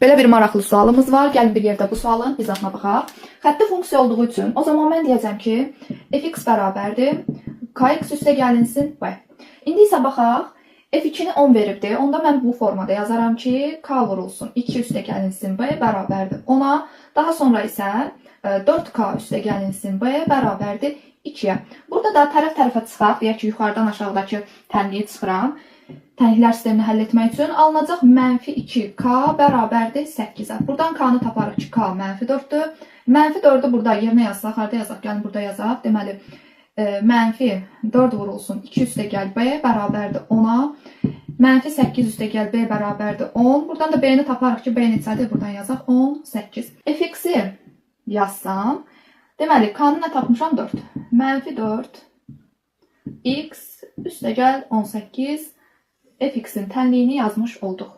Belə bir maraqlı sualımız var. Gəlin bir yerdə bu sualın izahına baxaq. Xətti funksiya olduğu üçün o zaman mən deyəcəm ki, fx bərabərdir kx üstə gəlinsin b. İndi isə baxaq. F2-ni 10 veribdir. Onda mən bu formada yazaram ki, k vurulsun 2 üstə gəlinsin b bərabərdir 10-a. Daha sonra isə 4k üstə gəlinsin b bərabərdir 2-yə. Burada da tərəf-tərəfə çıxaq. Deyək ki, yuxarıdan aşağıdakı tənliyi çıxıram. Tənliklər sistemini həll etmək üçün alınacaq mənfi 2k bərabərdir 8-ə. Buradan k-nı taparıq ki, k mənfi 4-dür. Mənfi 4-ü burada yerinə yazsaq, harada yazaq? Gəlin burada yazaq. Deməli, mənfi 4 vurulsun 2 üstə gəl b bərabərdir 10-a. Mənfi 8 üstə gəl b bərabərdir 10. Buradan da b-ni taparıq ki, b neçədir? Buradan yazaq 18. Fx-i yazsam, deməli, k-nı nə tapmışam? 4. Mənfi 4 x üstə gəl 18 fx-in tənliyini yazmış olduq.